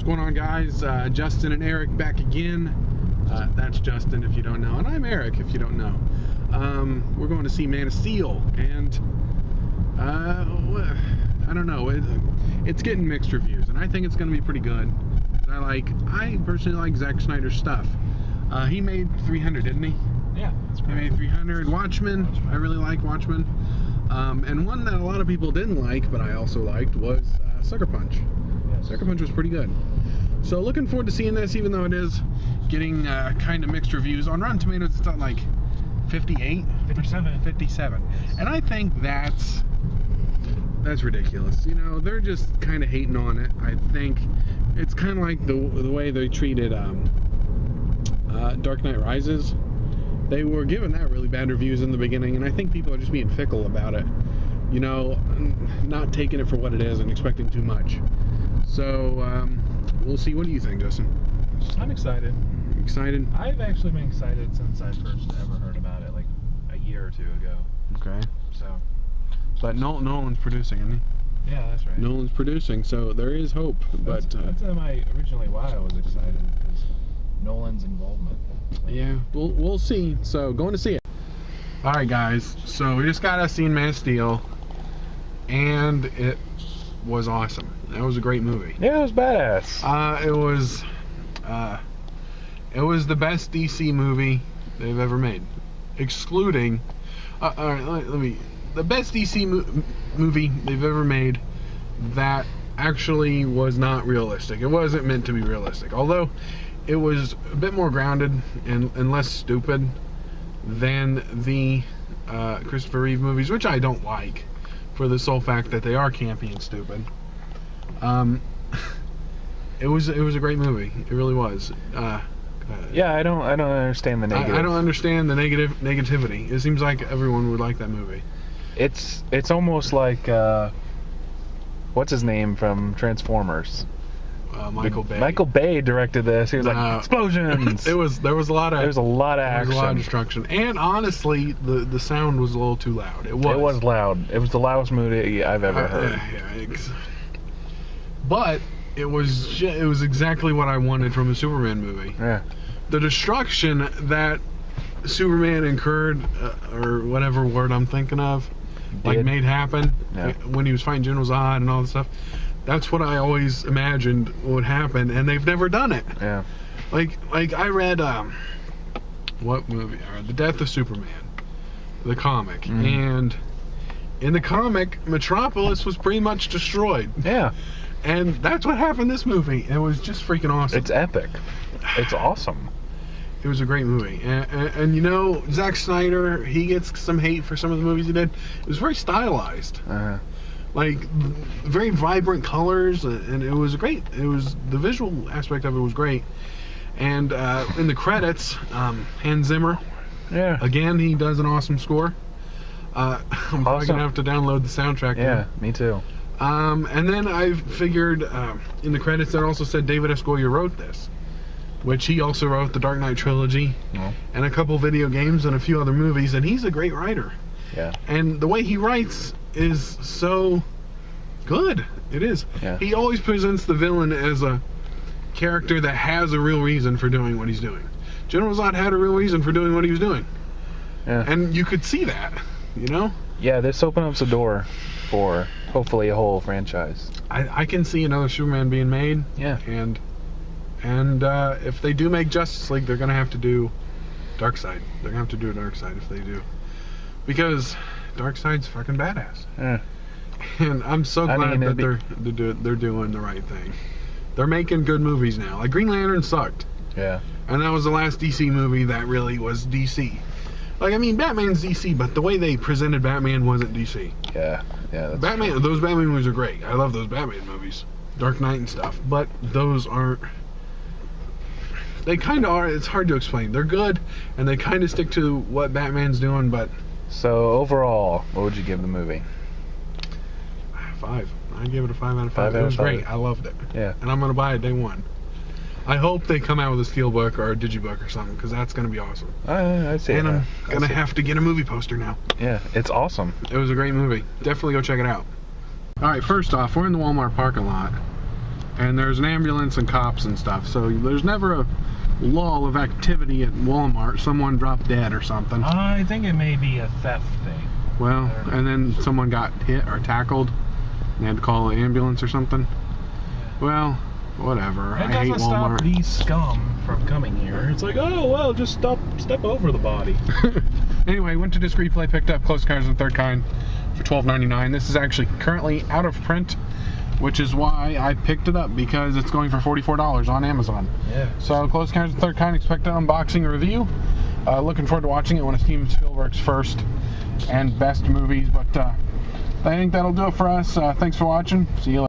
What's going on, guys? Justin and Eric back again. That's Justin if you don't know, and I'm Eric if you don't know. We're going to see Man of Steel, and I don't know, it's getting mixed reviews, and I think it's going to be pretty good. I personally like Zack Snyder's stuff. He made 300, didn't he? Yeah, that's great. He made 300. Watchmen. I really like Watchmen. And one that a lot of people didn't like, but I also liked, was Sucker Punch. Yes. Sucker Punch was pretty good. So looking forward to seeing this, even though it is getting kind of mixed reviews. On Rotten Tomatoes, it's at like 58? 57. And I think that's ridiculous. You know, they're just kind of hating on it. I think it's kind of like the way they treated Dark Knight Rises. They were giving that really bad reviews in the beginning, and I think people are just being fickle about it. You know, not taking it for what it is and expecting too much. So, we'll see. What do you think, Justin? I'm excited. Excited? I've actually been excited since I first ever heard about it, like a year or two ago. Okay. So. But Nolan's producing, isn't he? Yeah, that's right. Nolan's producing, so there is hope. That's originally why I was excited, because Nolan's involvement. So. Yeah, we'll see. So, going to see it. All right, guys. So we just got seen Man of Steel, and it was awesome. That was a great movie. Yeah, it was badass. It was the best DC movie they've ever made, excluding. All right, the best DC movie they've ever made that actually was not realistic. It wasn't meant to be realistic, although it was a bit more grounded and less stupid than the Christopher Reeve movies, which I don't like, for the sole fact that they are campy and stupid. It was a great movie. It really was. Yeah, I don't understand the negative. I don't understand the negativity. It seems like everyone would like that movie. It's almost like what's his name from Transformers? Michael Bay. Michael Bay directed this. He was like, explosions. There was a lot of action. There was a lot of destruction, and honestly, the sound was a little too loud. It was loud. It was the loudest movie I've ever heard. But it was exactly what I wanted from a Superman movie. Yeah. The destruction that Superman incurred, or whatever word I'm thinking of, made happen when he was fighting General Zod and all this stuff. That's what I always imagined would happen, and they've never done it. Yeah. Like I read what movie? The Death of Superman, the comic, and in the comic, Metropolis was pretty much destroyed. Yeah. And that's what happened in this movie. It was just freaking awesome. It's epic. It's awesome. It was a great movie. And you know, Zack Snyder, he gets some hate for some of the movies he did. It was very stylized. Like, very vibrant colors, and it was great. The visual aspect of it was great. And in the credits, Hans Zimmer. Yeah. Again, he does an awesome score. I'm probably going to have to download the soundtrack. Yeah, me too. And then I figured in the credits that also said David S. Goyer wrote this, which he also wrote the Dark Knight trilogy and a couple video games and a few other movies, and he's a great writer. Yeah. And the way he writes is so good. It is. Yeah. He always presents the villain as a character that has a real reason for doing what he's doing. General Zod had a real reason for doing what he was doing. Yeah. And you could see that, you know? Yeah, this opens up the door for hopefully a whole franchise. I can see another Superman being made. Yeah. And if they do make Justice League, they're gonna have to do Darkseid. They're gonna have to do a Darkseid if they do, because Darkseid's fucking badass. Yeah. And I'm so glad that they're doing the right thing. They're making good movies now. Like Green Lantern sucked. Yeah. And that was the last DC movie that really was DC. Like, I mean, Batman's DC, but the way they presented Batman wasn't DC. Yeah, that's Batman. true. Those Batman movies are great. I love those Batman movies, Dark Knight and stuff. But those aren't. They kind of are. It's hard to explain. They're good, and they kind of stick to what Batman's doing. But so overall, what would you give the movie? 5. I give it a 5 out of 5. It was great. I loved it. Yeah. And I'm gonna buy it day one. I hope they come out with a steelbook or a digibook or something, because that's going to be awesome. I see. And I'm going to have to get a movie poster now. Yeah, it's awesome. It was a great movie. Definitely go check it out. Alright, first off, we're in the Walmart parking lot. and there's an ambulance and cops and stuff. So there's never a lull of activity at Walmart. Someone dropped dead or something. I think it may be a theft thing. Well, and then someone got hit or tackled, and they had to call an ambulance or something. Well, whatever. It I hate doesn't stop Walmart. these scum from coming here. It's like, oh, well, just step over the body. Anyway, went to Disc Replay, picked up Close Encounters of the Third Kind for $12.99. This is actually currently out of print, which is why I picked it up, because it's going for $44 on Amazon. Yeah. So Close Encounters of the Third Kind, expect an unboxing review. Looking forward to watching it, one of Steven Spielberg's first and best movies. But I think that'll do it for us. Thanks for watching. See you later.